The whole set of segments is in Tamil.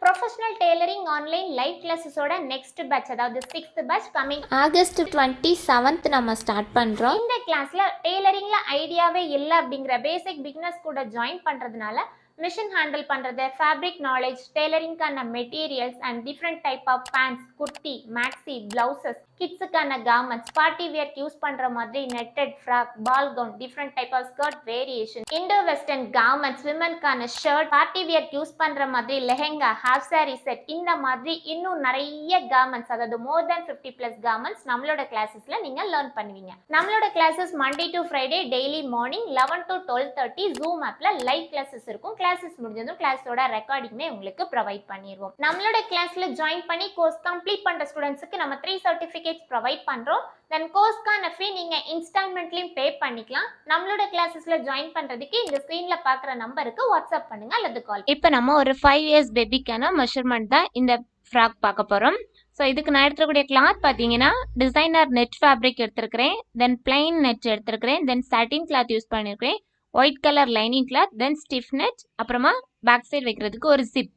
ப்ரொஃபஷனல் டெய்லரிங் ஆன்லைன் லைவ் கிளாஸஸோட நெக்ஸ்ட் பேட்ச், அதாவது 6th batch coming August 27th நம்ம ஸ்டார்ட் பண்ணுறோம். இந்த கிளாஸில் டெய்லரிங்கில் ஐடியாவே இல்லை அப்படிங்கிற பேசிக் பிகினர்ஸ் கூட ஜாயின் பண்ணுறதுனால மிஷின் ஹேண்டில் பண்ணுறது, ஃபேப்ரிக் நாலேஜ், டெய்லரிங்கான materials and different type of pants, kurti, maxi, blouses, கிட்ஸுக்கான கார்மெண்ட்ஸ், பார்ட்டி வேர் யூஸ் பண்ணுற மாதிரி netted frock, ball gown, different type of skirt variation, Indo western garments, விமனுக்கான ஷர்ட், பார்ட்டி வேர் யூஸ் பண்ணுற மாதிரி லெஹெங்கா, ஹாஃப் சாரி செட், இந்த மாதிரி இன்னும் நிறைய கார்மெண்ட்ஸ், அதாவது மோர் தேன் 50+ கார்மெண்ட்ஸ் நம்மளோட கிளாஸஸ்ல நீங்கள் லேர்ன் பண்ணுவீங்க. நம்மளோட classes Monday to Friday daily morning 11 to 12:30 zoom ஆப்ல லைவ் கிளாஸஸ் இருக்கும். கிளாஸஸ் முடிஞ்சதும் கிளாஸோட ரெக்கார்டிங்மே உங்களுக்கு ப்ரொவைட் பண்ணிடுவோம். நம்மளோட கிளாஸ்ல ஜாயின் பண்ணி கோர்ஸ் கம்ப்ளீட் பண்ற ஸ்டூடெண்ட்ஸ்க்கு நம்ம 3 சர்டிஃபிகேட்ஸ் ப்ரொவைட் பண்றோம். தென் கோர்ஸ்க்கான ஃபீ நீங்க இன்ஸ்டால்மெண்ட்லயும் பே பண்ணிக்கலாம். நம்மளோட கிளாஸஸ்ல ஜாயின் பண்றதுக்கு இந்த ஸ்கிரீன்ல பாக்குற நம்பருக்கு வாட்ஸ்அப் பண்ணுங்க அல்லது கால். இப்போ நம்ம ஒரு 5 years பேபிக்கான மெஷர்மெண்ட் தான் இந்த ஃப்ராக் பார்க்க போகிறோம். ஸோ இதுக்கு நான் எடுத்துக்கூடிய கிளாத் பார்த்தீங்கன்னா டிசைனர் நெட் ஃபேப்ரிக் எடுத்துருக்கிறேன், தென் பிளைன் நெட் எடுத்துருக்கிறேன், தென் சாட்டின் கிளாத் யூஸ் பண்ணியிருக்கிறேன், ஒயிட் கலர் லைனிங் கிளாத், தென் ஸ்டிஃப் நெட், அப்புறமா பேக் சைடு வைக்கிறதுக்கு ஒரு ஜிப்.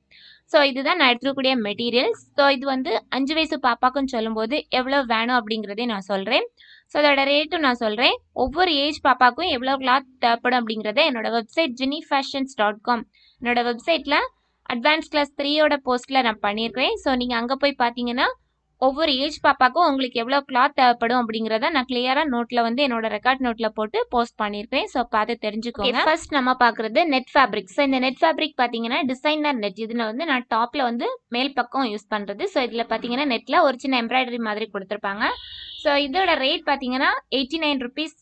ஸோ இதுதான் நான் எடுத்துக்கூடிய மெட்டீரியல்ஸ். ஸோ இது வந்து 5 வயசு பாப்பாக்குன்னு சொல்லும்போது எவ்வளோ வேணும் அப்படிங்கிறதையும் நான் சொல்கிறேன். ஸோ அதோட ரேட்டும் நான் சொல்கிறேன். ஒவ்வொரு ஏஜ் பாப்பாக்கும் எவ்வளோ கிளாத் தேவைப்படும் அப்படிங்கிறத என்னோட வெப்சைட் jinnyfashions.com, என்னோட வெப்சைட்டில் அட்வான்ஸ் கிளாஸ் 3யோட போஸ்ட்டில் நான் பண்ணியிருக்கிறேன். ஸோ நீங்கள் அங்கே போய் பார்த்தீங்கன்னா ஒவ்வொரு ஏஜ் பாப்பாக்கும் உங்களுக்கு எவ்வளோ கிளாத் தேவைப்படும் அப்படிங்கிறத நான் கிளியராக நோட்டில் வந்து என்னோட ரெக்கார்ட் நோட்டில் போட்டு போஸ்ட் பண்ணியிருக்கேன். ஸோ பார்த்து தெரிஞ்சுக்கோங்க. ஃபர்ஸ்ட் நம்ம பார்க்குறது நெட் ஃபேப்ரிக். ஸோ இந்த நெட் ஃபேப்ரிக் பார்த்தீங்கன்னா டிசைனர் நெட். இதில் வந்து நான் டாப்பில் வந்து மேல் பக்கம் யூஸ் பண்ணுறது. ஸோ இதில் பார்த்தீங்கன்னா நெட்டில் ஒரு சின்ன எம்ப்ராய்டரி மாதிரி கொடுத்துருப்பாங்க. ஸோ இதோட ரேட் பார்த்தீங்கன்னா 89 rupees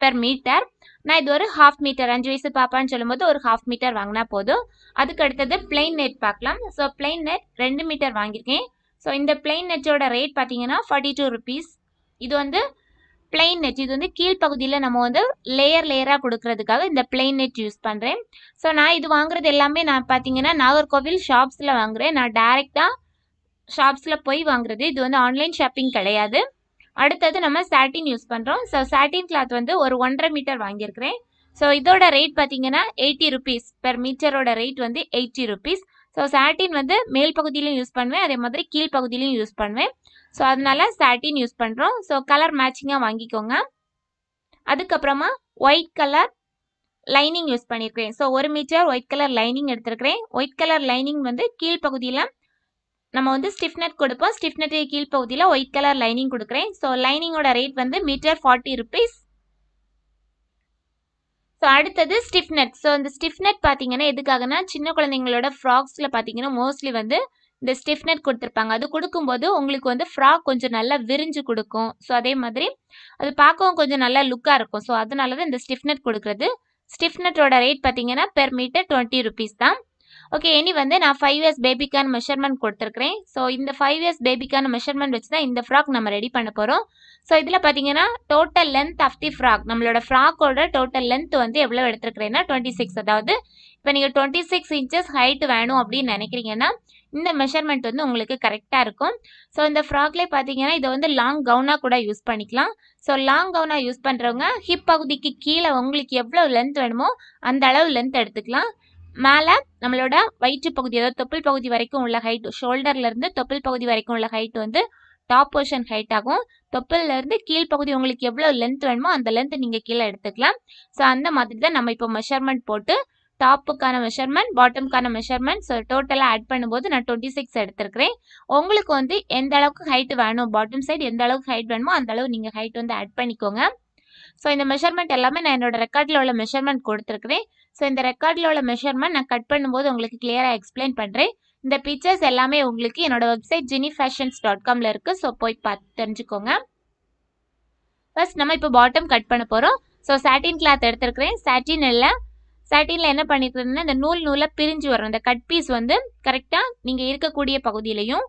per மீட்டர். நான் இது ஒரு ஹாஃப் மீட்டர், 5 வயசு பாப்பான்னு சொல்லும்போது ஒரு ஹாஃப் மீட்டர் வாங்கினா போதும். அதுக்கு அடுத்தது பிளைன் நெட் பார்க்கலாம். ஸோ பிளைன் நெட் 2 மீட்டர் வாங்கியிருக்கேன். ஸோ இந்த பிளைன் நெட்டோட ரேட் பார்த்தீங்கன்னா 42 rupees. இது வந்து பிளைன் நெட். இது வந்து கீழ்ப்பகுதியில் நம்ம வந்து லேயராக கொடுக்கறதுக்காக இந்த பிளைன் நெட் யூஸ் பண்ணுறேன். ஸோ நான் இது வாங்குறது எல்லாமே நான் பார்த்தீங்கன்னா நாகர்கோவில் ஷாப்ஸில் வாங்குறேன். நான் டைரெக்டாக ஷாப்ஸில் போய் வாங்குறது. இது வந்து ஆன்லைன் ஷாப்பிங் கிடையாது. அடுத்தது நம்ம சாட்டின் யூஸ் பண்ணுறோம். ஸோ சாட்டின் கிளாத் வந்து ஒரு 1.5 மீட்டர் வாங்கியிருக்கிறேன். ஸோ இதோட ரேட் பார்த்தீங்கன்னா 80 rupees. பெர் மீட்டரோட ரேட் வந்து 80 rupees. ஸோ சாட்டின் வந்து மேல் பகுதியிலையும் யூஸ் பண்ணுவேன், அதே மாதிரி கீழ் பகுதியிலையும் யூஸ் பண்ணுவேன். ஸோ அதனால சாட்டின் யூஸ் பண்ணுறோம். ஸோ கலர் மேட்சிங்காக வாங்கிக்கோங்க. அதுக்கப்புறமா ஒயிட் கலர் லைனிங் யூஸ் பண்ணியிருக்கிறேன். So 1 metre white colour lining எடுத்துருக்கிறேன். ஒயிட் கலர் லைனிங் வந்து கீழ்ப்பகுதியில் நம்ம வந்து ஸ்டிஃப் நெட் கொடுப்போம். ஸ்டிஃப் நெட் கீழ்ப்பகுதியில் ஒயிட் கலர் லைனிங் கொடுக்குறேன். ஸோ லைனிங்கோட ரேட் வந்து மீட்டர் 40 rupees. ஸோ அடுத்தது ஸ்டிஃப் நெட். ஸோ இந்த ஸ்டிஃப் நெட் பார்த்தீங்கன்னா எதுக்காகனா சின்ன குழந்தைங்களோட ஃப்ராக்ஸில் பார்த்தீங்கன்னா மோஸ்ட்லி வந்து இந்த ஸ்டிஃப் நெட் கொடுத்துருப்பாங்க. அது கொடுக்கும்போது உங்களுக்கு வந்து ஃப்ராக் கொஞ்சம் நல்லா விரிஞ்சு கொடுக்கும். ஸோ அதே மாதிரி அது பார்க்கவும் கொஞ்சம் நல்லா லுக்காக இருக்கும். ஸோ அதனால தான் இந்த ஸ்டிஃப் நெட் கொடுக்குறது. ஸ்டிஃப் நெட்டோட ரேட் பார்த்தீங்கன்னா பெர் மீட்டர் 20 rupees தான். ஓகே, இனி வந்து நான் 5 years பேபிக்கான மெஷர்மெண்ட் கொடுத்துருக்கிறேன். ஸோ இந்த 5 years பேபிக்கான மெஷர்மெண்ட் வச்சு தான் இந்த ஃப்ராக் நம்ம ரெடி பண்ண போகிறோம். ஸோ இதில் பார்த்தீங்கன்னா total length of the frock, நம்மளோட ஃப்ராக்கோட டோட்டல் லென்த் வந்து எவ்வளோ எடுத்துருக்கிறேன்னா 26. அதாவது இப்போ நீங்கள் 26 inches ஹைட் வேணும் அப்படின்னு நினைக்கிறீங்கன்னா இந்த மெஷர்மெண்ட் வந்து உங்களுக்கு கரெக்டாக இருக்கும். ஸோ இந்த ஃப்ராக்லேயே பார்த்தீங்கன்னா இதை வந்து லாங் கவுனாக கூட யூஸ் பண்ணிக்கலாம். ஸோ லாங் கவுனாக யூஸ் பண்ணுறவங்க ஹிப் பகுதிக்கு கீழே உங்களுக்கு எவ்வளோ லென்த் வேணுமோ அந்த அளவு லென்த் எடுத்துக்கலாம். மேலே நம்மளோட வயிற்று பகுதி, அதாவது தொப்புள் பகுதி வரைக்கும் உள்ள ஹைட், ஷோல்டர்லேருந்து தொப்புள் பகுதி வரைக்கும் உள்ள ஹைட் வந்து டாப் போர்ஷன் ஹைட் ஆகும். தொப்புள்லேருந்து கீழ்ப்பகுதி உங்களுக்கு எவ்வளோ லென்த் வேணுமோ அந்த லென்த் நீங்கள் கீழே எடுத்துக்கலாம். ஸோ அந்த மாதிரி தான் நம்ம இப்போ மெஷர்மெண்ட் போட்டு டாப்புக்கான மெஷர்மெண்ட், பாட்டமுக்கான மெஷர்மெண்ட், ஸோ டோட்டலாக ஆட் பண்ணும்போது நான் 26 எடுத்துருக்கிறேன். உங்களுக்கு வந்து எந்த அளவுக்கு ஹைட் வேணும், பாட்டம் சைடு எந்த அளவுக்கு ஹைட் வேணுமோ அந்த அளவு நீங்கள் ஹைட் வந்து ஆட் பண்ணிக்கோங்க. ஸோ இந்த மெஷர்மெண்ட் எல்லாமே நான் என்னோட ரெக்கார்டில் உள்ள மெஷர்மெண்ட் கொடுத்துருக்கிறேன். ஸோ இந்த ரெக்கார்டில் உள்ள மெஷர்மெண்ட் நான் கட் பண்ணும்போது உங்களுக்கு கிளியராக எக்ஸ்பிளைன் பண்ணுறேன். இந்த பிக்சர்ஸ் எல்லாமே உங்களுக்கு என்னோட வெப்சைட் jinnyfashions.comல இருக்குது. ஸோ போய் பார்த்து தெரிஞ்சுக்கோங்க. ஃபர்ஸ்ட் நம்ம இப்போ பாட்டம் கட் பண்ண போகிறோம். ஸோ சாட்டின் கிளாத் எடுத்துருக்கிறேன். சாட்டினில் என்ன பண்ணிக்கிறதுன்னா இந்த நூலாக பிரிஞ்சு வரும். இந்த கட் பீஸ் வந்து கரெக்டாக நீங்கள் இருக்கக்கூடிய பகுதியிலையும்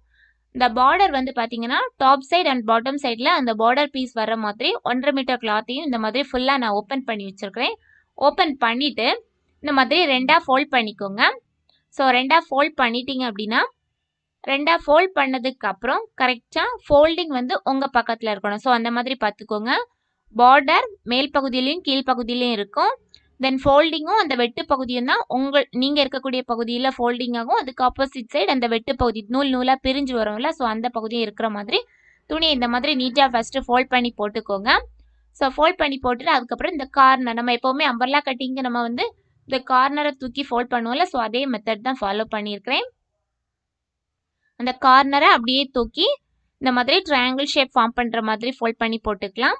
இந்த பார்டர் வந்து பார்த்தீங்கன்னா டாப் சைடு அண்ட் பாட்டம் சைடில் அந்த பார்டர் பீஸ் வர மாதிரி 1.5 மீட்டர் கிளாத்தையும் இந்த மாதிரி ஃபுல்லாக நான் ஓப்பன் பண்ணி வச்சுருக்கிறேன். ஓப்பன் பண்ணிவிட்டு இந்த மாதிரி 2ஆக ஃபோல்ட் பண்ணிக்கோங்க. ஸோ 2ஆக ஃபோல்ட் பண்ணிட்டீங்க அப்படின்னா 2ஆக ஃபோல்ட் பண்ணதுக்கப்புறம் கரெக்டாக ஃபோல்டிங் வந்து உங்கள் பக்கத்தில் இருக்கணும். ஸோ அந்த மாதிரி பார்த்துக்கோங்க. பார்டர் மேல் பகுதியிலையும் கீழ் பகுதியிலையும் இருக்கும். தென் ஃபோல்டிங்கும் அந்த வெட்டு பகுதியும் தான் நீங்கள் இருக்கக்கூடிய பகுதியில் ஃபோல்டிங் ஆகும். அதுக்கு ஆப்போசிட் சைடு அந்த வெட்டு பகுதி நூல் நூலாக பிரிஞ்சு வரும்ல, ஸோ அந்த பகுதியும் இருக்கிற மாதிரி துணியை இந்த மாதிரி நீட்டாக ஃபஸ்ட்டு ஃபோல்ட் பண்ணி போட்டுக்கோங்க. ஸோ ஃபோல்ட் பண்ணி போட்டுட்டு அதுக்கப்புறம் இந்த கார்னர் நம்ம எப்போவுமே அம்பர்லா கட்டிங்கு நம்ம வந்து இந்த கார்னரை தூக்கி ஃபோல்ட் பண்ணுவோம்ல, ஸோ அதே மெத்தட் தான் ஃபாலோ பண்ணியிருக்கிறேன். அந்த கார்னரை அப்படியே தூக்கி இந்த மாதிரி ட்ரையாங்கிள் ஷேப் ஃபார்ம் பண்ணுற மாதிரி ஃபோல்ட் பண்ணி போட்டுக்கலாம்.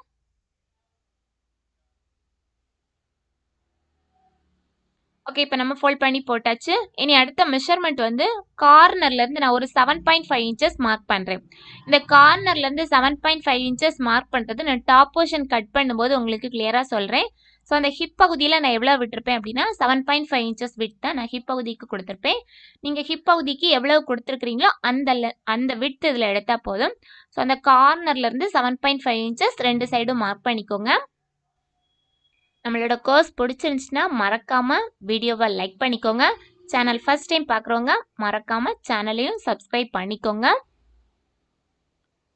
ஓகே, இப்போ நம்ம ஃபோல்ட் பண்ணி போட்டாச்சு. இனி அடுத்த மெஷர்மெண்ட் வந்து கார்னர்லேருந்து நான் ஒரு 7.5 இன்ச்சஸ் மார்க் பண்ணுறேன். இந்த கார்னர்லேருந்து 7.5 இன்ச்சஸ் மார்க் பண்ணுறது நான் டாப் போர்ஷன் கட் பண்ணும்போது உங்களுக்கு கிளியராக சொல்கிறேன். ஸோ அந்த ஹிப் பகுதியில் நான் எவ்வளோ விட்டுருப்பேன் அப்படின்னா 7.5 இன்ச்சஸ் விட் தான் நான் ஹிப் பகுதிக்கு கொடுத்துருப்பேன். நீங்கள் ஹிப் பகுதிக்கு எவ்வளோ கொடுத்துருக்குறீங்களோ அந்த விட் இதில் எடுத்தால் போதும். ஸோ அந்த கார்னர்லேருந்து 7.5 இன்ச்சஸ் ரெண்டு சைடும் மார்க் பண்ணிக்கோங்க. நம்மளோட கோர்ஸ் பிடிச்சிருந்துச்சுன்னா மறக்காமல் வீடியோவை லைக் பண்ணிக்கோங்க. சேனல் ஃபர்ஸ்ட் டைம் பார்க்குறவங்க மறக்காமல் சேனலையும் சப்ஸ்கிரைப் பண்ணிக்கோங்க.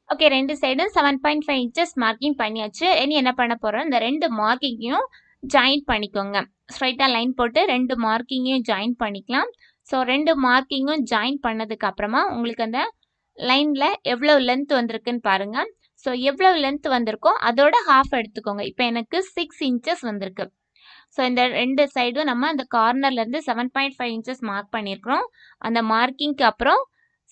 ஓகே, ரெண்டு சைடும் 7.5 இன்ச்சஸ் மார்க்கிங் பண்ணியாச்சு. இனி என்ன பண்ண போகிறோம், இந்த ரெண்டு மார்க்கிங்கையும் ஜாயின் பண்ணிக்கோங்க. ஸ்ட்ரைட்டாக லைன் போட்டு ரெண்டு மார்க்கிங்கையும் ஜாயின் பண்ணிக்கலாம். ஸோ ரெண்டு மார்க்கிங்கும் ஜாயின் பண்ணதுக்கு அப்புறமா உங்களுக்கு அந்த லைனில் எவ்வளோ லென்த் வந்திருக்குன்னு பாருங்கள். ஸோ எவ்வளோ லென்த் வந்திருக்கோ அதோட ஹாஃப் எடுத்துக்கோங்க. இப்போ எனக்கு 6 இன்ச்சஸ் வந்திருக்கு. ஸோ இந்த ரெண்டு சைடும் நம்ம அந்த கார்னர்லேருந்து 7.5 இன்ச்சஸ் மார்க் பண்ணியிருக்கிறோம். அந்த மார்க்கிங்க்கு அப்புறம்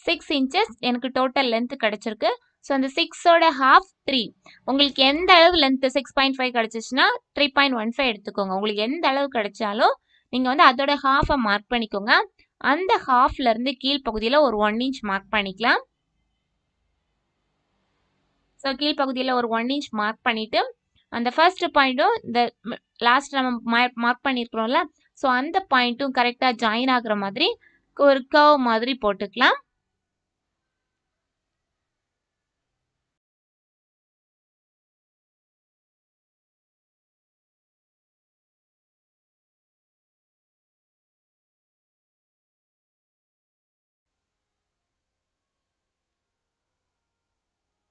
6 இன்ச்சஸ் எனக்கு டோட்டல் லென்த் கிடச்சிருக்கு. ஸோ அந்த 6ஓட ஹாஃப் 3. உங்களுக்கு எந்த அளவு லென்த்து 6.5 கிடச்சிச்சுன்னா 3.15 எடுத்துக்கோங்க. உங்களுக்கு எந்த அளவு கிடைச்சாலும் நீங்கள் வந்து அதோட ஹாஃபை மார்க் பண்ணிக்கோங்க. அந்த ஹாஃப்லேருந்து கீழ்ப்பகுதியில் ஒரு 1 இன்ச் மார்க் பண்ணிக்கலாம். ஸோ கீழ்ப்பகுதியில் ஒரு 1 இன்ச் மார்க் பண்ணிவிட்டு அந்த ஃபர்ஸ்ட் பாயிண்ட்டும் இந்த லாஸ்ட் நம்ம மார்க் பண்ணியிருக்கிறோம்ல, ஸோ அந்த பாயிண்ட்டும் கரெக்டாக ஜாயின் ஆகுற மாதிரி ஒரு கர்வ் மாதிரி போட்டுக்கலாம்.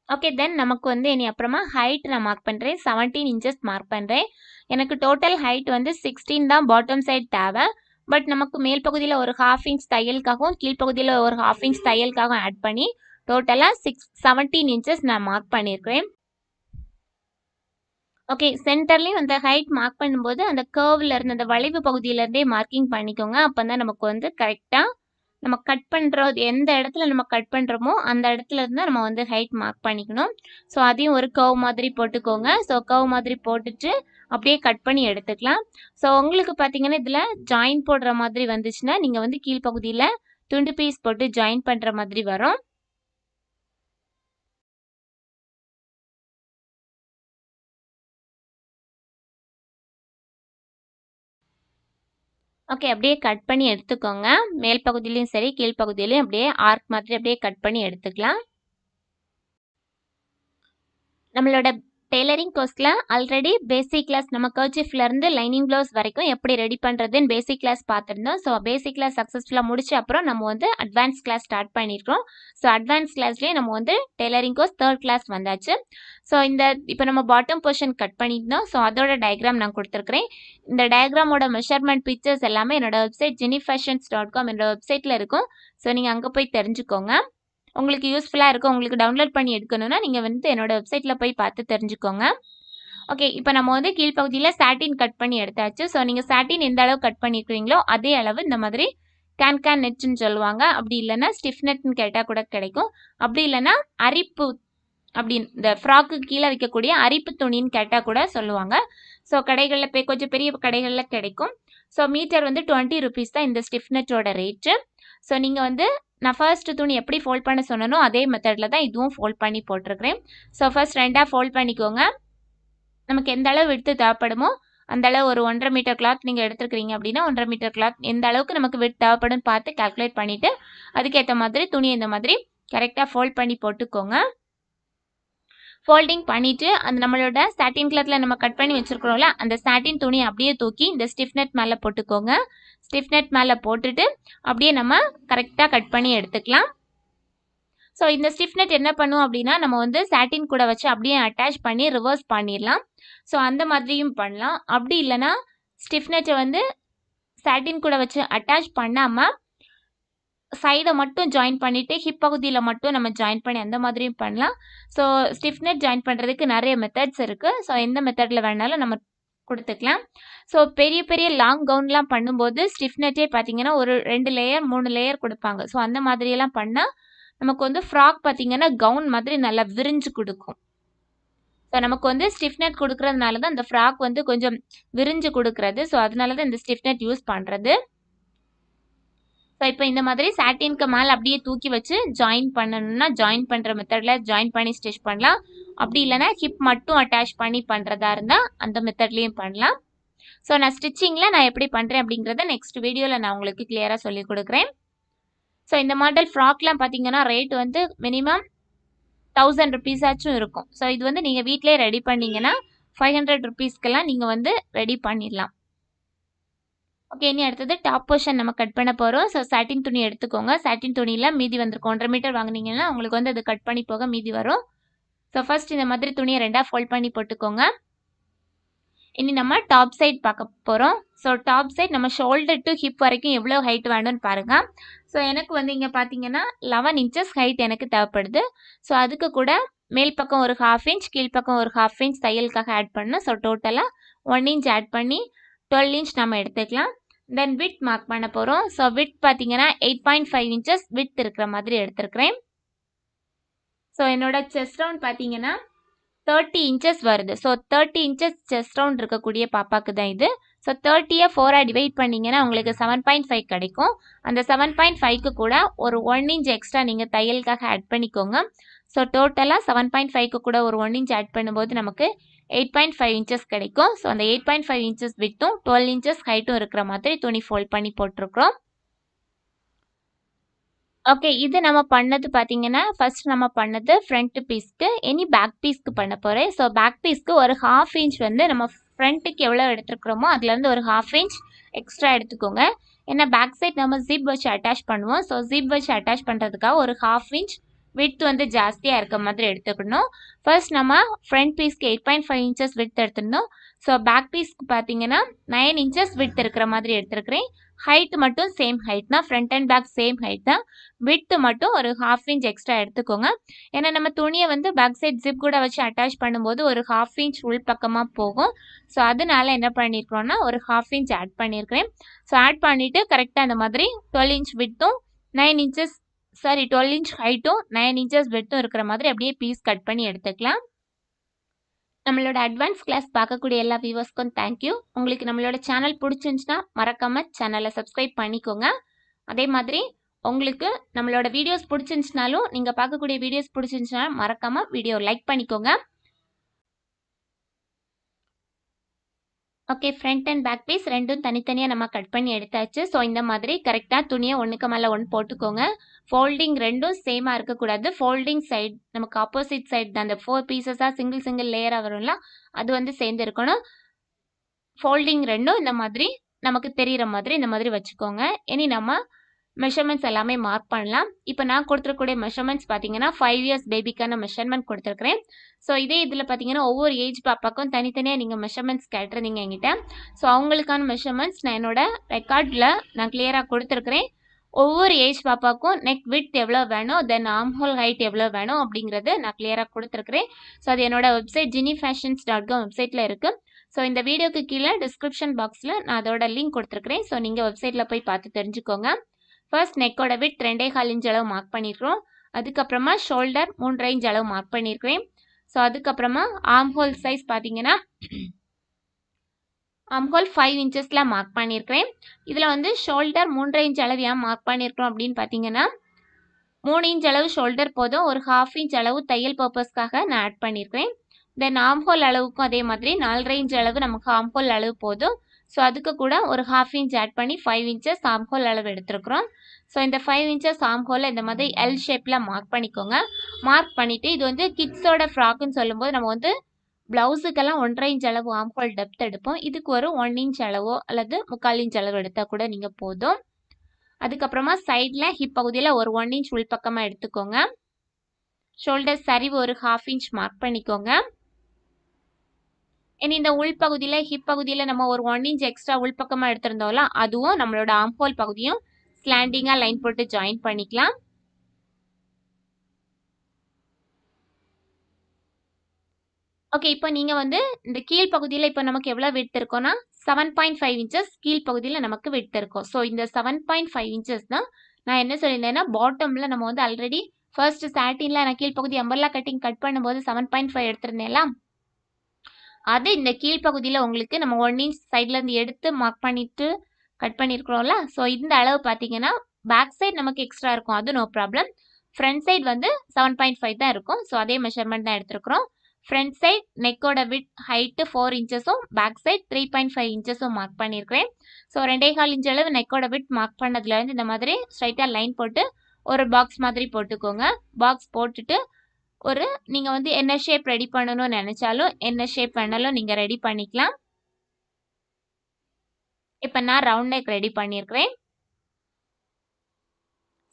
ஓகே, தென் நமக்கு வந்து இனி அப்புறமா ஹைட் நான் மார்க் பண்ணுறேன். 17 இன்ச்சஸ் மார்க் பண்ணுறேன். எனக்கு டோட்டல் ஹைட் வந்து 16 தான் பாட்டம் சைட் தேவை. பட் நமக்கு மேல் பகுதியில் ஒரு ஹாஃப் இன்ச் தையலுக்காகவும் கீழ்ப்பகுதியில் ஒரு ஹாஃப் இன்ச் தையலுக்காகவும் ஆட் பண்ணி டோட்டலாக 17 இன்ச்சஸ் நான் மார்க் பண்ணியிருக்கிறேன். ஓகே, சென்டர்லேயும் அந்த ஹைட் மார்க் பண்ணும்போது அந்த கர்வ்ல இருந்து அந்த வளைவு பகுதியிலேருந்தே மார்க்கிங் பண்ணிக்கோங்க. அப்போ தான் நமக்கு வந்து கரெக்டாக நம்ம கட் பண்ணுறோம், எந்த இடத்துல நம்ம கட் பண்ணுறோமோ அந்த இடத்துல இருந்து நம்ம வந்து ஹைட் மார்க் பண்ணிக்கணும். ஸோ அதையும் ஒரு கர்வ் மாதிரி போட்டுக்கோங்க. ஸோ கர்வ் மாதிரி போட்டுட்டு அப்படியே கட் பண்ணி எடுத்துக்கலாம். ஸோ உங்களுக்கு பார்த்தீங்கன்னா இதில் ஜாயின் போடுற மாதிரி வந்துச்சுன்னா நீங்கள் வந்து கீழ்ப்பகுதியில் துண்டு பீஸ் போட்டு ஜாயின் பண்ணுற மாதிரி வரும். ஓகே, அப்படியே கட் பண்ணி எடுத்துக்கோங்க. மேல் பகுதியிலையும் சரி கீழ்ப்பகுதியிலையும் அப்படியே ஆர்க் மாதிரி அப்படியே கட் பண்ணி எடுத்துக்கலாம். நம்மளோட டெய்லரிங் கோர்ஸில் ஆல்ரெடி பேசிக் கிளாஸ் நம்ம கர்ச்சீஃப்லேருந்து லைனிங் ப்ளவுஸ் வரைக்கும் எப்படி ரெடி பண்ணுறதுன்னு பேசிக் கிளாஸ் பார்த்துருந்தோம். ஸோ பேசிக் கிளாஸ் சக்ஸஸ்ஃபுல்லாக முடிச்ச அப்புறம் நம்ம வந்து அட்வான்ஸ் கிளாஸ் ஸ்டார்ட் பண்ணியிருக்கோம். ஸோ அட்வான்ஸ் கிளாஸ்லேயே நம்ம வந்து டெய்லரிங் கோர்ஸ் 3rd கிளாஸ் வந்தாச்சு. ஸோ இப்போ நம்ம பாட்டம் போர்ஷன் கட் பண்ணியிருந்தோம். ஸோ அதோட டயக்ராம் நான் கொடுத்துருக்குறேன். இந்த டயக்ராமோட மெஷர்மெண்ட் பிக்சர்ஸ் எல்லாமே என்னோட வெப்சைட் jennyfashions.com என்னோட வெப்சைட்டில் இருக்கும். ஸோ நீங்கள் அங்கே போய் தெரிஞ்சுக்கோங்க. உங்களுக்கு யூஸ்ஃபுல்லாக இருக்கும். உங்களுக்கு டவுன்லோட் பண்ணி எடுக்கணும்னா நீங்கள் வந்து என்னோட வெப்சைட்டில் போய் பார்த்து தெரிஞ்சுக்கோங்க. ஓகே, இப்போ நம்ம வந்து கீழ்ப்பகுதியில் சாட்டின் கட் பண்ணி எடுத்தாச்சு. ஸோ நீங்கள் சாட்டின் எந்த அளவு கட் பண்ணியிருக்கிறீங்களோ அதே அளவு இந்த மாதிரி கேன் நெட்னு சொல்லுவாங்க. அப்படி இல்லைன்னா ஸ்டிஃப் நெட்னு கேட்டால் கூட கிடைக்கும். அப்படி இல்லைன்னா அரிப்பு அப்படின்னு இந்த ஃப்ராக்கு கீழே வைக்கக்கூடிய அரிப்பு துணின்னு கேட்டால் கூட சொல்லுவாங்க. ஸோ கடைகளில் போய் கொஞ்சம் பெரிய கடைகளில் கிடைக்கும். ஸோ மீட்டர் வந்து 20 rupees தான் இந்த ஸ்டிஃப் நெட்டோட ரேட்டு. ஸோ நீங்கள் வந்து நான் ஃபர்ஸ்ட் துணி எப்படி ஃபோல்ட் பண்ண சொன்னனோ அதே மெத்தடில் தான் இதுவும் ஃபோல்ட் பண்ணி போட்டிருக்கிறேன். ஸோ ஃபர்ஸ்ட் 2ஆக ஃபோல்ட் பண்ணிக்கோங்க. நமக்கு எந்த அளவு விட்டு தேவைப்படுமோ அந்த அளவு ஒரு 1.5 மீட்டர் கிளாத் நீங்கள் எடுத்துருக்கிறீங்க அப்படின்னா 1.5 மீட்டர் கிளாத் எந்த அளவுக்கு நமக்கு விட்டு தேவைப்படும்னு பார்த்து கால்குலேட் பண்ணிவிட்டு அதுக்கேற்ற மாதிரி துணியை இந்த மாதிரி கரெக்டாக ஃபோல்ட் பண்ணி போட்டுக்கோங்க. ஃபோல்டிங் பண்ணிவிட்டு அந்த நம்மளோட சாட்டின் கிளாத்தில் நம்ம கட் பண்ணி வச்சுருக்கிறோம்ல அந்த சாட்டின் துணியை அப்படியே தூக்கி இந்த ஸ்டிஃப் நெட் மேலே போட்டுக்கோங்க. ஸ்டிஃப் நெட் மேலே போட்டுட்டு அப்படியே நம்ம கரெக்டாக கட் பண்ணி எடுத்துக்கலாம். ஸோ இந்த ஸ்டிஃப் நெட் என்ன பண்ணும் அப்படின்னா நம்ம வந்து சாட்டின் கூட வச்சு அப்படியே அட்டாச் பண்ணி ரிவர்ஸ் பண்ணிடலாம். ஸோ அந்த மாதிரியும் பண்ணலாம். அப்படி இல்லைன்னா ஸ்டிஃப்னெட்டை வந்து சாட்டின் கூட வச்சு அட்டாச் பண்ணாமல் சைடை மட்டும் ஜாயின் பண்ணிவிட்டு ஹிப் பகுதியில் மட்டும் நம்ம ஜாயின் பண்ணி அந்த மாதிரியும் பண்ணலாம். ஸோ ஸ்டிஃப்னெட் ஜாயின் பண்ணுறதுக்கு நிறைய மெத்தட்ஸ் இருக்குது. ஸோ எந்த மெத்தடில் வேணாலும் நம்ம கொடுத்துக்கலாம். ஸோ பெரிய பெரிய லாங் கவுன்லாம் பண்ணும்போது ஸ்டிஃப்னெட்டே பார்த்தீங்கன்னா ஒரு 2 லேயர் 3 லேயர் கொடுப்பாங்க. ஸோ அந்த மாதிரியெல்லாம் பண்ணால் நமக்கு வந்து ஃப்ராக் பார்த்தீங்கன்னா கவுன் மாதிரி நல்லா விரிஞ்சு கொடுக்கும். ஸோ நமக்கு வந்து ஸ்டிஃப்னெட் கொடுக்கறதுனால தான் இந்த ஃப்ராக் வந்து கொஞ்சம் விரிஞ்சு கொடுக்கறது. ஸோ அதனால தான் இந்த ஸ்டிஃப்னெட் யூஸ் பண்ணுறது. ஸோ இப்போ இந்த மாதிரி சாட்டினுக்கு மேலே அப்படியே தூக்கி வச்சு ஜாயின் பண்ணணும்னா ஜாயின் பண்ணுற மெத்தடில் ஜாயின் பண்ணி ஸ்டிச் பண்ணலாம். அப்படி இல்லைனா ஹிப் மட்டும் அட்டாச் பண்ணி பண்ணுறதா இருந்தால் அந்த மெத்தட்லேயும் பண்ணலாம். ஸோ நான் ஸ்டிச்சிங்கில் நான் எப்படி பண்ணுறேன் அப்படிங்கிறத நெக்ஸ்ட் வீடியோவில் நான் உங்களுக்கு கிளியராக சொல்லி கொடுக்குறேன். ஸோ இந்த மாடல் ஃப்ராக்லாம் பார்த்தீங்கன்னா ரேட் வந்து மினிமம் 1000 ருபீஸாச்சும் இருக்கும். ஸோ இது வந்து நீங்கள் வீட்டிலே ரெடி பண்ணிங்கன்னா 500 ருபீஸ்க்கெல்லாம் நீங்கள் வந்து ரெடி பண்ணிடலாம். ஓகே, இனி அடுத்தது டாப் போர்ஷன் நம்ம கட் பண்ண போகிறோம். ஸோ சாட்டின் துணி எடுத்துக்கோங்க. சாட்டின் துணியில் மீதி வந்திருக்கும் 1.5 மீட்டர் வாங்கினீங்கன்னா உங்களுக்கு வந்து அது கட் பண்ணி போக மீதி வரும். ஸோ ஃபர்ஸ்ட் இந்த மாதிரி துணியை 2ஆக ஃபோல்ட் பண்ணி போட்டுக்கோங்க. இனி நம்ம டாப் சைட் பார்க்க போகிறோம். ஸோ டாப் சைட் நம்ம ஷோல்டர் டு ஹிப் வரைக்கும் எவ்வளோ ஹைட் வேணும்னு பாருங்கள். ஸோ எனக்கு வந்து இங்கே பார்த்தீங்கன்னா 11 இன்ச்சஸ் ஹைட் எனக்கு தேவைப்படுது. ஸோ அதுக்கு கூட மேல் பக்கம் ஒரு 1/2 இன்ச் கீழ்ப்பக்கம் ஒரு 1/2 இன்ச் தையலுக்காக ஆட் பண்ணணும். ஸோ டோட்டலாக 1 இன்ச் ஆட் பண்ணி 12 இன்ச் நம்ம எடுத்துக்கலாம். தென் விட் மார்க் பண்ண போகிறோம். ஸோ விட் பார்த்தீங்கன்னா 8.5 இன்ச்சஸ் விட் இருக்கிற மாதிரி எடுத்துருக்கிறேன். ஸோ என்னோட செஸ்ட் ரவுண்ட் பார்த்தீங்கன்னா 30 இன்ச்சஸ் வருது. ஸோ 30 இன்ச்சஸ் செஸ்ட் ரவுண்ட் இருக்கக்கூடிய பாப்பாக்கு தான் இது. ஸோ 30யை 4ஆக டிவைட் பண்ணிங்கன்னா உங்களுக்கு 7.5 கிடைக்கும். அந்த 7.5க்கு கூட ஒரு 1 இன்ச் எக்ஸ்ட்ரா நீங்கள் தையலுக்காக ஆட் பண்ணிக்கோங்க. ஸோ டோட்டலாக 7.5க்கு கூட ஒரு 1 இன்ச் ஆட் பண்ணும்போது நமக்கு 8.5 இன்ச்சஸ் கிடைக்கும். ஸோ அந்த 8.5 இன்ச்சஸ் விட்டும் 12 இன்ச்சஸ் ஹைட்டும் இருக்கிற மாதிரி துணி ஃபோல்ட் பண்ணி போட்டிருக்கிறோம். ஓகே, இது நம்ம பண்ணது பார்த்தீங்கன்னா ஃபர்ஸ்ட் நம்ம பண்ணது ஃப்ரண்ட் பீஸ்க்கு. இனி பேக் பீஸ்க்கு பண்ண போகிறேன். ஸோ பேக் பீஸ்க்கு ஒரு 1/2 இன்ச் வந்து நம்ம ஃப்ரண்ட்டுக்கு எவ்வளோ எடுத்துருக்குறோமோ அதுலேருந்து ஒரு 1/2 இன்ச் எக்ஸ்ட்ரா எடுத்துக்கோங்க. ஏன்னா பேக் சைட் நம்ம ஜிப் வச்சு அட்டாச் பண்ணுவோம். ஸோ ஜிப் வச்சு அட்டாச் பண்ணுறதுக்காக ஒரு 1/2 இன்ச் விட்த் வந்து ஜாஸ்தியாக இருக்க மாதிரி எடுத்துக்கணும். ஃபர்ஸ்ட் நம்ம ஃப்ரண்ட் பீஸ்க்கு 8.5 இன்ச்சஸ் விட்த் எடுத்துருந்தோம். ஸோ பேக் பீஸ்க்கு பார்த்தீங்கன்னா 9 இன்ச்சஸ் விட்த் இருக்கிற மாதிரி எடுத்துருக்கிறேன். ஹைட் மட்டும் சேம் ஹைட் தான். Front and back same height தான். விட்த் மட்டும் ஒரு 1/2 இன்ச் எக்ஸ்ட்ரா எடுத்துக்கோங்க. ஏன்னா நம்ம துணியை வந்து பேக் சைட் ஜிப் கூட வச்சு அட்டாச் பண்ணும்போது ஒரு 1/2 இன்ச் உள் பக்கமாக போகும். ஸோ அதனால என்ன பண்ணியிருக்கிறோன்னா ஒரு 1/2 இன்ச் ஆட் பண்ணியிருக்கிறேன். ஸோ ஆட் பண்ணிவிட்டு கரெக்டாக அந்த மாதிரி 12 இன்ச் விட்த்தும் 12 இன்ச் ஹைட்டும் 9 இன்ச்சஸ் விட்த்தும் இருக்கிற மாதிரி அப்படியே பீஸ் கட் பண்ணி எடுத்துக்கலாம். நம்மளோட அட்வான்ஸ் கிளாஸ் பார்க்கக்கூடிய எல்லா வியூவர்ஸ்க்கும் தேங்க்யூ. உங்களுக்கு நம்மளோட சேனல் பிடிச்சிருந்துச்சுன்னா மறக்காமல் சேனலை சப்ஸ்கிரைப் பண்ணிக்கோங்க. அதே மாதிரி உங்களுக்கு நம்மளோட வீடியோஸ் பிடிச்சிருந்துச்சுனாலும் நீங்கள் பார்க்கக்கூடிய வீடியோஸ் பிடிச்சிருந்துச்சுனாலும் மறக்காமல் வீடியோ லைக் பண்ணிக்கோங்க. Okay, front and back piece ரெண்டும் தனித்தனியாக நம்ம கட் பண்ணி எடுத்தாச்சு. ஸோ இந்த மாதிரி கரெக்டாக துணியை ஒன்றுக்கு மேலே ஒன்று போட்டுக்கோங்க. ஃபோல்டிங் ரெண்டும் சேமாக இருக்கக்கூடாது. ஃபோல்டிங் சைட் நமக்கு ஆப்போசிட் சைட் அந்த 4 பீசஸாக சிங்கிள் லேயராக வரும்ல அது வந்து சேர்ந்து இருக்கணும். ஃபோல்டிங் ரெண்டும் இந்த மாதிரி நமக்கு தெரிகிற மாதிரி இந்த மாதிரி வச்சுக்கோங்க. இனி நம்ம மெஷர்மெண்ட்ஸ் எல்லாமே மார்க் பண்ணலாம். இப்போ நான் கொடுத்துருக்கூடிய மெஷர்மெண்ட்ஸ் பார்த்தீங்கன்னா 5 இயர்ஸ் பேபிக்கான மெஷர்மெண்ட் கொடுத்துருக்குறேன். ஸோ இதே இதில் பார்த்தீங்கன்னா ஒவ்வொரு ஏஜ் பாப்பாக்கும் தனித்தனியாக நீங்கள் மெஷர்மெண்ட்ஸ் கேட்டிருந்தீங்க என்கிட்ட. ஸோ அவங்களுக்கான மெஷர்மெண்ட்ஸ் நான் என்னோட ரெக்கார்டில் நான் கிளியராக கொடுத்துருக்குறேன். ஒவ்வொரு ஏஜ் பாப்பாக்கும் நெக் விட்த் எவ்வளோ வேணும், தென் ஆர்ம் ஹோல் ஹைட் எவ்வளோ வேணும் அப்படிங்கிறது நான் கிளியராக கொடுத்துருக்குறேன். ஸோ அது என்னோட வெப்சைட் jinnyfashions.com வெப்சைட்டில் இருக்குது. ஸோ இந்த வீடியோக்கு கீழே டிஸ்கிரிப்ஷன் பாக்ஸில் நான் அதோட லிங்க் கொடுத்துருக்குறேன். ஸோ நீங்கள் வெப்சைட்டில் போய் பார்த்து தெரிஞ்சுக்கோங்க. ஃபர்ஸ்ட் நெக்கோட விட்த் 2.25 இன்ச் அளவு மார்க் பண்ணியிருக்கிறோம். அதுக்கப்புறமா ஷோல்டர் 3.5 இன்ச் அளவு மார்க் பண்ணியிருக்கிறேன். ஸோ அதுக்கப்புறமா ஆர்ம் ஹோல் சைஸ் பார்த்தீங்கன்னா ஆர்ம் ஹோல் 5 இன்ச்சஸில் மார்க் பண்ணியிருக்கிறேன். இதில் வந்து ஷோல்டர் 3.5 இன்ச் அளவு ஏன் மார்க் பண்ணியிருக்கிறோம் அப்படின்னு பார்த்தீங்கன்னா 3 இன்ச் அளவு ஷோல்டர் போதும். ஒரு 1/2 இன்ச் அளவு தையல் பர்பஸ்க்காக நான் ஆட் பண்ணியிருக்கிறேன். தென் ஆர்ம் ஹோல் அளவுக்கும் அதே மாதிரி 4.5 இன்ச் அளவு நமக்கு ஆர்ம் ஹோல் அளவு போதும். ஸோ அதுக்கு கூட ஒரு 1/2 இன்ச் ஆட் பண்ணி 5 இன்ச்சஸ் ஆர்ம் ஹோல் அளவு எடுத்துருக்குறோம். ஸோ இந்த 5 இன்ச்சஸ் ஆர்ம் ஹோலை இந்த மாதிரி எல் ஷேப்பில் மார்க் பண்ணிக்கோங்க. மார்க் பண்ணிவிட்டு இது வந்து கிட்ஸோட ஃப்ராக்குன்னு சொல்லும்போது நம்ம வந்து ப்ளவுஸுக்கெல்லாம் 1.5 இன்ச் அளவு ஆர்ம் ஹோல் டெப்த் எடுப்போம். இதுக்கு ஒரு 1 இன்ச் அளவோ அல்லது 3/4 இன்ச் அளவு எடுத்தால் கூட நீங்கள் போதும். அதுக்கப்புறமா சைடில் ஹிப் பகுதியில் ஒரு 1 இன்ச் உள்பக்கமாக எடுத்துக்கோங்க. ஷோல்டர் சரிவு ஒரு 1/2 இன்ச் மார்க் பண்ணிக்கோங்க. இனி இந்த உள் பகுதியில ஹிப் பகுதியில நம்ம ஒரு 1 இன்ச் எக்ஸ்ட்ரா உள் பக்கமா எடுத்திருந்தோம்ல, அதுவும் நம்மளோட ஆர்ம் ஹோல் பகுதியும் ஸ்லாண்டிங்கா லைன் போட்டு ஜாயின் பண்ணிக்கலாம். ஓகே, இப்போ நீங்க வந்து இந்த கீழ் பகுதியில இப்போ நமக்கு எவ்வளவு விட்த் இருக்கும்னா 7.5 இன்ச்சஸ் கீழ் பகுதியில நமக்கு விட்த் இருக்கும். ஸோ இந்த 7.5 இன்ச்சஸ் தான் நான் என்ன சொல்லியிருந்தேன்னா பாட்டம்ல நம்ம வந்து ஆல்ரெடி ஃபர்ஸ்ட் சாட்டின்ல நான் கீழ் பகுதி அம்பர்லா கட்டிங் கட் பண்ணும்போது 7.5 எடுத்திருந்தேன்ல, அது இந்த கீழ்ப்பகுதியில உங்களுக்கு நம்ம 1 இன்ச் சைட்ல இருந்து எடுத்து மார்க் பண்ணிட்டு கட் பண்ணியிருக்கிறோம்ல. ஸோ இந்த அளவு பார்த்தீங்கன்னா பேக் சைடு நமக்கு எக்ஸ்ட்ரா இருக்கும், அது நோ ப்ராப்ளம். ஃப்ரண்ட் சைடு வந்து 7.5 தான் இருக்கும். ஸோ அதே மெஷர்மெண்ட் தான் எடுத்திருக்கிறோம். ஃப்ரண்ட் சைடு நெக்கோட விட் ஹைட்டு 4 இன்ச்சஸும் பேக் சைடு 3.5 இன்ச்சஸும் மார்க் பண்ணியிருக்கிறேன். ஸோ 2.25 இன்ச் அளவு நெக்கோட விட் மார்க் பண்ணதுலேருந்து இந்த மாதிரி ஸ்ட்ரைட்டாக லைன் போட்டு ஒரு பாக்ஸ் மாதிரி போட்டுக்கோங்க. பாக்ஸ் போட்டுட்டு ஒரு நீங்க வந்து என்ன ஷேப் ரெடி பண்ணணும்னு நினைச்சாலும் என்ன ஷேப் வேணாலும் நீங்க ரெடி பண்ணிக்கலாம். இப்போ நான் ரவுண்ட் நெக் ரெடி பண்ணியிருக்கிறேன்.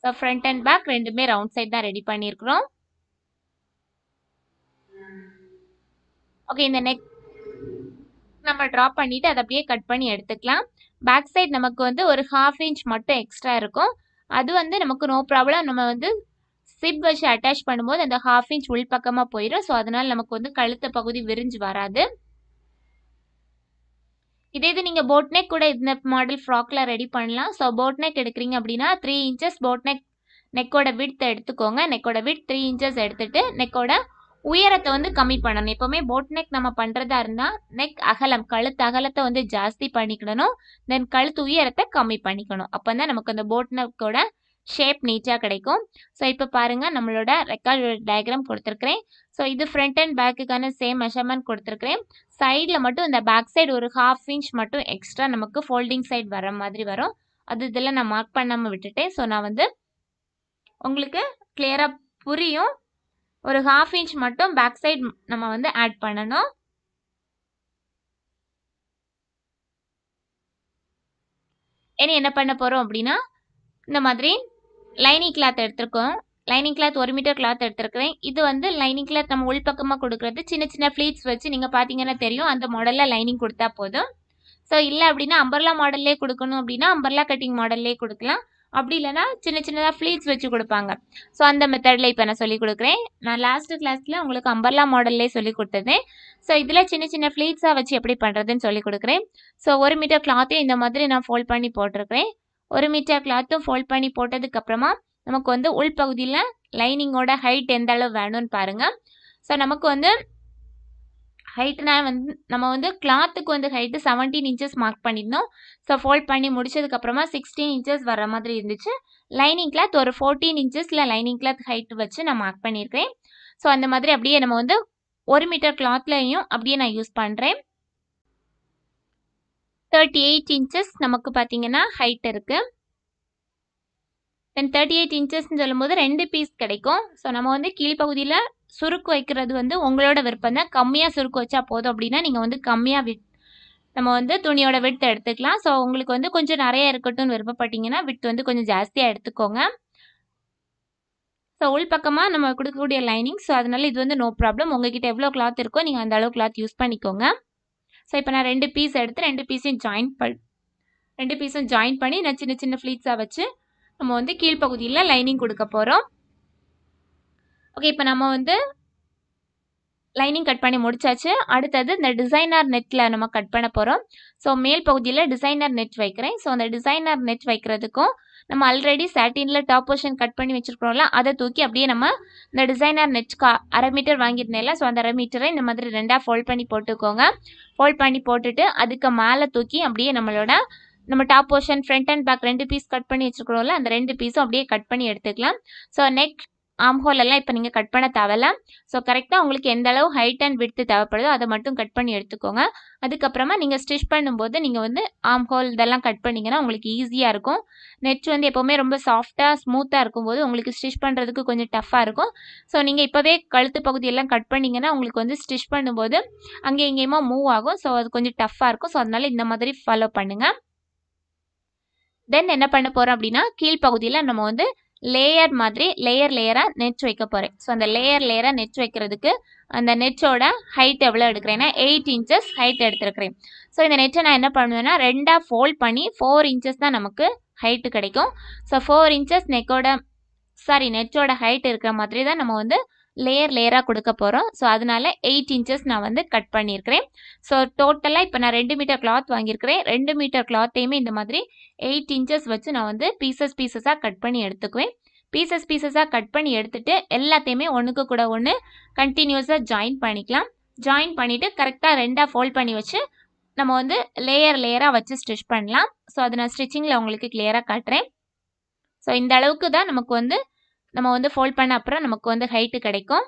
ஸோ ஃப்ரண்ட் அண்ட் பேக் ரெண்டுமே ரவுண்ட் சைட் தான் ரெடி பண்ணியிருக்கிறோம். ஓகே, இந்த நெக் நம்ம ட்ரா பண்ணிட்டு அதை அப்படியே கட் பண்ணி எடுத்துக்கலாம். பேக் சைடு நமக்கு வந்து ஒரு 1/2 இன்ச் மட்டும் எக்ஸ்ட்ரா இருக்கும். அது வந்து நமக்கு நோ ப்ராப்ளம். நம்ம வந்து சிப் வச்சு அட்டாச் பண்ணும்போது அந்த 1/2 இன்ச் உள் பக்கமா போயிடும். ஸோ அதனால நமக்கு வந்து கழுத்து பகுதி விரிஞ்சு வராது. இதே இது நீங்க போட் நெக் கூட இந்த மாடல் ஃப்ராக்ல ரெடி பண்ணலாம். ஸோ போட் நெக் எடுக்கிறீங்க அப்படின்னா 3 இன்ச்சஸ் போட் நெக்கோட விட்த் எடுத்துக்கோங்க. நெக்கோட விட்த் 3 இன்ச்சஸ் எடுத்துட்டு நெக்கோட உயரத்தை வந்து கம்மி பண்ணணும். எப்பவுமே போட் நெக் நம்ம பண்றதா இருந்தா நெக் அகலம் கழுத்து அகலத்தை வந்து ஜாஸ்தி பண்ணிக்கணும், தென் கழுத்து உயரத்தை கம்மி பண்ணிக்கணும். அப்பதான் நமக்கு அந்த போட் நெக்கோட ஷேப் நீட்டா கிடைக்கும். ஸோ இப்போ பாருங்க நம்மளோட ரெக்கார்ட் டயக்ராம் கொடுத்துருக்கிறேன். ஸோ இது ஃப்ரண்ட் அண்ட் பேக்குக்கான சேம் மெஷர்மெண்ட் கொடுத்துருக்கிறேன். சைடில் மட்டும் இந்த பேக் சைடு ஒரு 1/2 இன்ச் மட்டும் எக்ஸ்ட்ரா நமக்கு ஃபோல்டிங் சைடு வர மாதிரி வரும். அது இதில் நான் மார்க் பண்ணாமல் விட்டுட்டேன். ஸோ நான் வந்து உங்களுக்கு கிளியராக புரியும். ஒரு 1/2 இன்ச் மட்டும் பேக் சைடு நம்ம வந்து ஆட் பண்ணணும். இனி என்ன பண்ண போகிறோம் அப்படின்னா இந்த மாதிரி லைனிங் கிளாத் எடுத்திருக்கோம். லைனிங் கிளாத் 1 மீட்டர் கிளாத் எடுத்திருக்கிறேன். இது வந்து லைனிங் கிளாத் நம்ம உள் பக்கமாக கொடுக்குறது சின்ன சின்ன ஃப்ளீட்ஸ் வச்சு நீங்கள் பார்த்தீங்கன்னா தெரியும், அந்த மாடலில் லைனிங் கொடுத்தா போதும். ஸோ இல்லை அப்படின்னா அம்பர்லா மாடல்லே கொடுக்கணும் அப்படின்னா அம்பர்லா கட்டிங் மாடல்லே கொடுக்கலாம். அப்படி இல்லைன்னா சின்ன சின்னதாக ஃப்ளீட்ஸ் வச்சு கொடுப்பாங்க. ஸோ அந்த மெத்தடில் இப்போ நான் சொல்லிக் கொடுக்குறேன். நான் லாஸ்ட் கிளாஸில் உங்களுக்கு அம்பர்லா மாடல்லே சொல்லி கொடுத்ததேன். ஸோ இதில் சின்ன சின்ன ஃப்ளீட்ஸாக வச்சு எப்படி பண்ணுறதுன்னு சொல்லி கொடுக்குறேன். ஸோ 1 மீட்டர் கிளாத்தையும் இந்த மாதிரி நான் ஃபோல்ட் பண்ணி போட்டிருக்கிறேன். 1 மீட்டர் கிளாத்தும் ஃபோல்ட் பண்ணி போட்டதுக்கப்புறமா நமக்கு வந்து உள்பகுதியில் லைனிங்கோட ஹைட் எந்த அளவு வேணும்னு பாருங்கள். ஸோ நமக்கு வந்து ஹைட்னா வந்து நம்ம வந்து கிளாத்துக்கு வந்து ஹைட்டு 17 இன்ச்சஸ் மார்க் பண்ணியிருந்தோம். ஸோ ஃபோல்ட் பண்ணி முடிச்சதுக்கப்புறமா 16 இன்ச்சஸ் வர மாதிரி இருந்துச்சு. லைனிங் கிளாத் ஒரு 14 இன்ச்சஸில் லைனிங் கிளாத் ஹைட் வச்சு நான் மார்க் பண்ணியிருக்கேன். ஸோ அந்த மாதிரி அப்படியே நம்ம வந்து 1 மீட்டர் கிளாத்லையும் அப்படியே நான் யூஸ் பண்ணுறேன். 38 இன்ச்சஸ் நமக்கு பார்த்தீங்கன்னா ஹைட் இருக்குது. தென் 38 இன்ச்சஸ்ன்னு சொல்லும்போது 2 பீஸ் கிடைக்கும். ஸோ நம்ம வந்து கீழ்ப்பகுதியில் சுருக்கு வைக்கிறது வந்து உங்களோட விருப்பம் தான். கம்மியாக சுருக்கு வச்சா போதும் அப்படின்னா நீங்கள் வந்து கம்மியாக நம்ம வந்து துணியோட விட்த் எடுத்துக்கலாம். ஸோ உங்களுக்கு வந்து கொஞ்சம் நிறைய இருக்கட்டும்னு விருப்பப்பட்டீங்கன்னா விட்த் வந்து கொஞ்சம் ஜாஸ்தியாக எடுத்துக்கோங்க. ஸோ உள் பக்கமாக நம்ம கொடுக்கக்கூடிய லைனிங், ஸோ அதனால இது வந்து நோ ப்ராப்ளம். உங்ககிட்ட எவ்வளோ கிளாத் இருக்கோ நீங்கள் அந்த அளவு கிளாத் யூஸ் பண்ணிக்கோங்க. ஸோ இப்போ நான் 2 பீஸ் எடுத்து 2 பீஸும் ஜாயின் பண்ணி நான் சின்ன சின்ன ஃப்ளீட்ஸாக வச்சு நம்ம வந்து கீழ்ப்பகுதியில் லைனிங் கொடுக்க போகிறோம். ஓகே, இப்போ நம்ம வந்து லைனிங் கட் பண்ணி முடிச்சாச்சு. அடுத்தது இந்த டிசைனர் நெட்டில் நம்ம கட் பண்ண போகிறோம். ஸோ மேல் பகுதியில் டிசைனர் நெட் வைக்கிறேன். ஸோ அந்த டிசைனர் நெட் வைக்கிறதுக்கும் நம்ம ஆல்ரெடி சாட்டினில் டாப் போர்ஷன் கட் பண்ணி வச்சுருக்கிறோம்ல, அதை தூக்கி அப்படியே நம்ம இந்த டிசைனர் நெட்க்கு 1/2 மீட்டர் வாங்கியிருந்தேன்ல, ஸோ அந்த 1/2 மீட்டரை இந்த மாதிரி 2ஆக ஃபோல்ட் பண்ணி போட்டுக்கோங்க. ஃபோல்ட் பண்ணி போட்டுட்டு அதுக்கு மேலே தூக்கி அப்படியே நம்ம top portion front and back 2 piece cut பண்ணி வச்சுருக்கிறோம்ல, அந்த 2 பீஸும் அப்படியே கட் பண்ணி எடுத்துக்கலாம். ஸோ நெக் ஆர்ம் ஹோல் எல்லாம் இப்போ நீங்கள் கட் பண்ண தேவையில்ல. ஸோ கரெக்டாக உங்களுக்கு எந்த அளவு ஹைட் அண்ட் விட்த் தேவைப்படுதோ அதை மட்டும் கட் பண்ணி எடுத்துக்கோங்க. அதுக்கப்புறமா நீங்கள் ஸ்டிச் பண்ணும்போது நீங்கள் வந்து ஆர்ம் ஹோல் இதெல்லாம் கட் பண்ணிங்கன்னா உங்களுக்கு ஈஸியாக இருக்கும். நெட் வந்து எப்போவுமே ரொம்ப சாஃப்டாக ஸ்மூத்தாக இருக்கும்போது உங்களுக்கு ஸ்டிச் பண்ணுறதுக்கு கொஞ்சம் டஃப்பாக இருக்கும். ஸோ நீங்கள் இப்போவே கழுத்து பகுதியெல்லாம் கட் பண்ணிங்கன்னா உங்களுக்கு வந்து ஸ்டிச் பண்ணும்போது அங்கே எங்கேயுமா மூவ் ஆகும். ஸோ அது கொஞ்சம் டஃப்பாக இருக்கும். ஸோ அதனால இந்த மாதிரி ஃபாலோ பண்ணுங்கள். தென் என்ன பண்ண போகிறோம் அப்படின்னா கீழ்ப்பகுதியில் நம்ம வந்து லேயர் மாதிரி லேயராக நெட் வைக்க போகிறேன். ஸோ அந்த லேயராக நெட் வைக்கிறதுக்கு அந்த நெட்டோட ஹைட் எவ்வளோ எடுக்கிறேன்னா 8 இன்ச்சஸ் ஹைட் எடுத்துருக்கிறேன். ஸோ இந்த நெட்டை நான் என்ன பண்ணுவேன்னா 2ஆக ஃபோல்ட் பண்ணி 4 இன்ச்சஸ் தான் நமக்கு ஹைட்டு கிடைக்கும். ஸோ 4 இன்ச்சஸ் நெட்டோட ஹைட் இருக்கிற மாதிரி தான் நம்ம வந்து லேயராக கொடுக்க போகிறோம். ஸோ அதனால 8 இன்ச்சஸ் நான் வந்து கட் பண்ணியிருக்கிறேன். ஸோ டோட்டலாக இப்போ நான் 2 மீட்டர் கிளாத் வாங்கியிருக்கிறேன். 2 மீட்டர் கிளாத்தையுமே இந்த மாதிரி 8 இன்ச்சஸ் வச்சு நான் வந்து பீசஸாக கட் பண்ணி எடுத்துக்குவேன். பீசஸாக கட் பண்ணி எடுத்துட்டு எல்லாத்தையுமே ஒன்றுக்கு கூட ஒன்று கண்டினியூஸாக ஜாயின் பண்ணிக்கலாம். ஜாயின் பண்ணிவிட்டு கரெக்டாக 2ஆக ஃபோல்ட் பண்ணி வச்சு நம்ம வந்து லேயராக வச்சு ஸ்டிச் பண்ணலாம். ஸோ அதை நான் ஸ்டிச்சிங்கில் உங்களுக்கு கிளியராக காட்டுறேன். ஸோ இந்த அளவுக்கு தான் நமக்கு வந்து நம்ம வந்து ஃபோல்ட் பண்ண அப்புறம் நமக்கு வந்து ஹைட்டு கிடைக்கும்.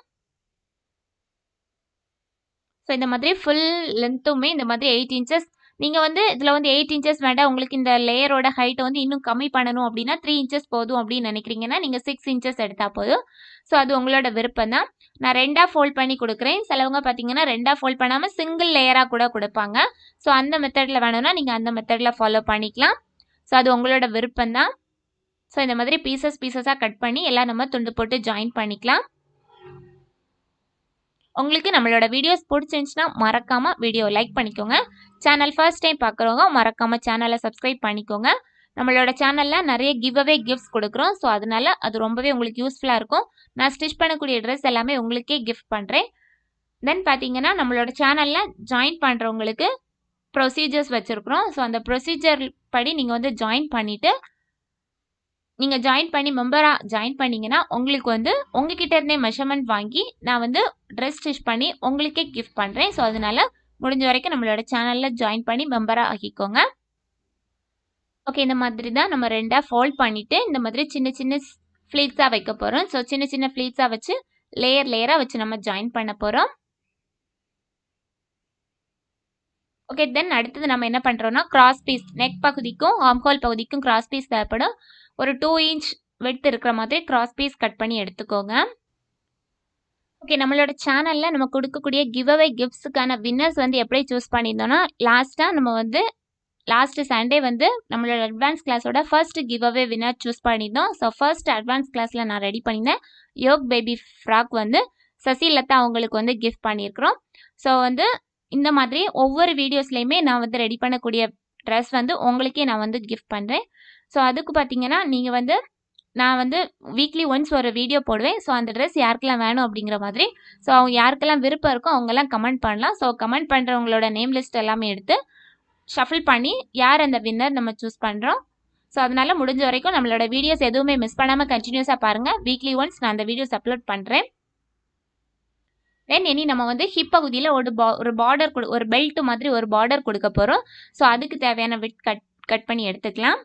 ஸோ இந்த மாதிரி ஃபுல் லென்த்துமே இந்த மாதிரி 8 இன்ச்சஸ். நீங்கள் வந்து இதில் வந்து 8 இன்ச்சஸ் வேண்டாம், உங்களுக்கு இந்த லேயரோட ஹைட்டை வந்து இன்னும் கம்மி பண்ணணும் அப்படின்னா 3 இன்ச்சஸ் போதும் அப்படின்னு நினைக்கிறீங்கன்னா நீங்கள் 6 இன்ச்சஸ் எடுத்தால் போதும். ஸோ அது உங்களோட விருப்பம் தான். நான் 2ஆக ஃபோல்ட் பண்ணி கொடுக்குறேன். சிலவங்க பார்த்தீங்கன்னா 2ஆக ஃபோல்ட் பண்ணாமல் சிங்கிள் லேயராக கூட கொடுப்பாங்க. ஸோ அந்த மெத்தடில் வேணும்னா நீங்கள் அந்த மெத்தடில் ஃபாலோ பண்ணிக்கலாம். ஸோ அது உங்களோட விருப்பம் தான். ஸோ இந்த மாதிரி பீசஸாக கட் பண்ணி எல்லாம் நம்ம துண்டு போட்டு ஜாயின் பண்ணிக்கலாம். உங்களுக்கு நம்மளோட வீடியோஸ் பிடிச்சிருந்துச்சுன்னா மறக்காமல் வீடியோ லைக் பண்ணிக்கோங்க. சேனல் ஃபர்ஸ்ட் டைம் பார்க்குறவங்க மறக்காமல் சேனலை சப்ஸ்கிரைப் பண்ணிக்கோங்க. நம்மளோட சேனலில் நிறைய கிஃப்ட்ஸ் கொடுக்குறோம். ஸோ அதனால அது ரொம்பவே உங்களுக்கு யூஸ்ஃபுல்லாக இருக்கும். நான் ஸ்டிச் பண்ணக்கூடிய ட்ரெஸ் எல்லாமே உங்களுக்கே கிஃப்ட் பண்ணுறேன். தென் பார்த்தீங்கன்னா நம்மளோட சேனலில் ஜாயின் பண்ணுறவங்களுக்கு ப்ரொசீஜர்ஸ் வச்சுருக்குறோம். ஸோ அந்த ப்ரொசீஜர் படி நீங்கள் வந்து ஜாயின் பண்ணிவிட்டு நீங்கள் ஜாயின் பண்ணி மெம்பராக ஜாயின் பண்ணிங்கன்னா உங்களுக்கு வந்து உங்ககிட்ட இருந்தே மெஷர்மெண்ட் வாங்கி நான் வந்து ட்ரெஸ் ஸ்டிச் பண்ணி உங்களுக்கே கிஃப்ட் பண்ணுறேன். ஸோ அதனால முடிஞ்ச வரைக்கும் நம்மளோட சேனலில் ஜாயின் பண்ணி மெம்பராக ஆக்கிக்கோங்க. ஓகே, இந்த மாதிரி தான் நம்ம 2ஆக ஃபோல்ட் பண்ணிவிட்டு இந்த மாதிரி சின்ன ஃப்ளீட்ஸாக வைக்க போகிறோம். ஸோ சின்ன ஃப்ளீட்ஸாக வச்சு லேயராக வச்சு நம்ம ஜாயின் பண்ண போகிறோம். ஓகே, தென் அடுத்தது நம்ம என்ன பண்ணுறோம்னா கிராஸ் பீஸ் நெக் பகுதிக்கும் ஆம்ஹோல் பகுதிக்கும் கிராஸ் பீஸ் தேவைப்படும். ஒரு 2 இன்ச் விட்த் இருக்கிற மாதிரி கிராஸ் பீஸ் கட் பண்ணி எடுத்துக்கோங்க. ஓகே, நம்மளோட சேனலில் நம்ம கொடுக்கக்கூடிய கிஃப்ட்ஸுக்கான வின்னர்ஸ் வந்து எப்படி சூஸ் பண்ணியிருந்தோம்னா லாஸ்ட்டு சண்டே வந்து நம்மளோட அட்வான்ஸ் கிளாஸோட ஃபர்ஸ்ட் கிவ்அவே வின்னர் சூஸ் பண்ணியிருந்தோம். ஸோ ஃபர்ஸ்ட் அட்வான்ஸ் கிளாஸில் நான் ரெடி பண்ணியிருந்தேன் யோக் பேபி ஃப்ராக் வந்து சசிலதா அவங்களுக்கு வந்து கிஃப்ட் பண்ணியிருக்கிறோம். ஸோ வந்து இந்த மாதிரி ஒவ்வொரு வீடியோஸ்லையுமே நான் வந்து ரெடி பண்ணக்கூடிய ட்ரெஸ் வந்து உங்களுக்கே நான் வந்து கிஃப்ட் பண்ணுறேன். ஸோ அதுக்கு பார்த்தீங்கன்னா நீங்கள் வந்து நான் வந்து வீக்லி ஒன்ஸ் ஒரு வீடியோ போடுவேன். ஸோ அந்த ட்ரெஸ் யாருக்கெல்லாம் வேணும் அப்படிங்கிற மாதிரி. ஸோ அவங்க யாருக்கெல்லாம் விருப்பம் இருக்கோ அவங்கெல்லாம் கமெண்ட் பண்ணலாம். ஸோ கமெண்ட் பண்ணுறவங்களோட நேம் லிஸ்ட் எல்லாமே எடுத்து ஷஃபில் பண்ணி யார் அந்த வின்னர் நம்ம சூஸ் பண்ணுறோம். ஸோ அதனால் முடிஞ்ச வரைக்கும் நம்மளோட வீடியோஸ் எதுவுமே மிஸ் பண்ணாமல் கண்டினியூஸாக பாருங்கள். வீக்லி ஒன்ஸ் நான் அந்த வீடியோஸ் அப்லோட் பண்ணுறேன். தென் இனி நம்ம வந்து ஹிப் பகுதியில் ஒரு பார்டர் ஒரு பெல்ட் மாதிரி ஒரு பார்டர் கொடுக்க போகிறோம். ஸோ அதுக்கு தேவையான விட் கட் பண்ணி எடுத்துக்கலாம்.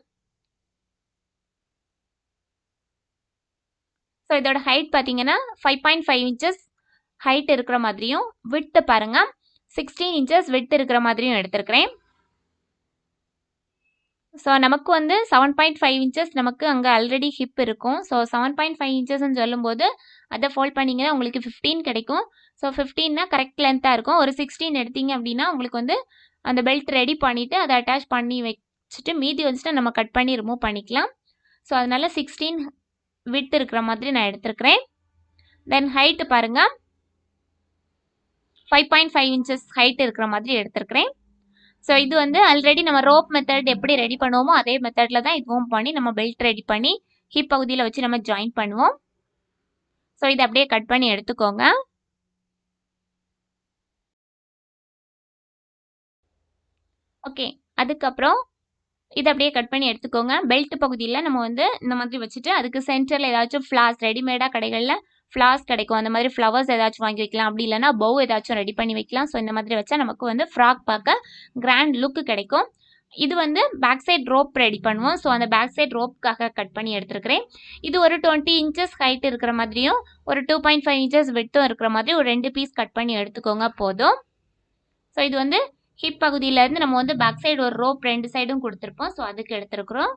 ஸோ இதோட ஹைட் பார்த்தீங்கன்னா 5.5 இன்ச்சஸ் ஹைட் இருக்கிற மாதிரியும் விட்த்து பாருங்கள் 16 இன்ச்சஸ் விட்த் இருக்கிற மாதிரியும் எடுத்துருக்கிறேன். ஸோ நமக்கு வந்து 7.5 இன்ச்சஸ் நமக்கு அங்கே ஆல்ரெடி ஹிப் இருக்கும். ஸோ 7.5 இன்ச்சஸ்ன்னு சொல்லும்போது அதை ஃபோல்ட் பண்ணிங்கன்னா உங்களுக்கு 15 கிடைக்கும். ஸோ 15னா கரெக்ட் லென்த்தாக இருக்கும். ஒரு 16 எடுத்தீங்க அப்படின்னா உங்களுக்கு வந்து அந்த பெல்ட் ரெடி பண்ணிவிட்டு அதை அட்டாச் பண்ணி வச்சுட்டு மீதி வச்சுட்டு நம்ம கட் பண்ணி ரிமூவ் பண்ணிக்கலாம். ஸோ அதனால் 16 விட்த் இருக்கிற மாதிரி நான் எடுத்துருக்கிறேன். தென் ஹைட்டு பாருங்கள் 5.5 இன்ச்சஸ் ஹைட் இருக்கிற மாதிரி எடுத்துருக்கிறேன். ஸோ இது வந்து ஆல்ரெடி நம்ம ரோப் மெத்தட் எப்படி ரெடி பண்ணுவோமோ அதே மெத்தடில் தான் இதுவும் பண்ணி நம்ம பெல்ட் ரெடி பண்ணி ஹிப் பகுதியில் வச்சு நம்ம ஜாயின் பண்ணுவோம். ஸோ இதை அப்படியே கட் பண்ணி எடுத்துக்கோங்க. ஓகே, அதுக்கப்புறம் இதை அப்படியே கட் பண்ணி எடுத்துக்கோங்க. பெல்ட் பகுதியில் நம்ம வந்து இந்த மாதிரி வச்சுட்டு அதுக்கு சென்டரில் ஏதாச்சும் ஃப்ளார்ஸ் ரெடிமேடாக கடைகளில் ஃப்ளார்ஸ் கிடைக்கும். அந்த மாதிரி ஃப்ளவர்ஸ் ஏதாச்சும் வாங்கி வைக்கலாம். அப்படி இல்லைனா பவு ஏதாச்சும் ரெடி பண்ணி வைக்கலாம். ஸோ இந்த மாதிரி வச்சா நமக்கு வந்து ஃப்ராக் பார்க்க கிராண்ட் லுக்கு கிடைக்கும். இது வந்து பேக் சைட் ரோப் ரெடி பண்ணுவோம். ஸோ அந்த பேக் சைட் ரோப்புக்காக கட் பண்ணி எடுத்துருக்கிறேன். இது ஒரு 20 இன்ச்சஸ் ஹைட் இருக்கிற மாதிரியும் ஒரு 2.5 இன்ச்சஸ் விட்டும் இருக்கிற மாதிரி ஒரு 2 பீஸ் கட் பண்ணி எடுத்துக்கோங்க போதும். ஸோ இது வந்து ஹிப் பகுதியிலேருந்து நம்ம வந்து பேக் சைடு ஒரு ரோப் 2 சைடும் கொடுத்துருப்போம். ஸோ அதுக்கு எடுத்துருக்குறோம்.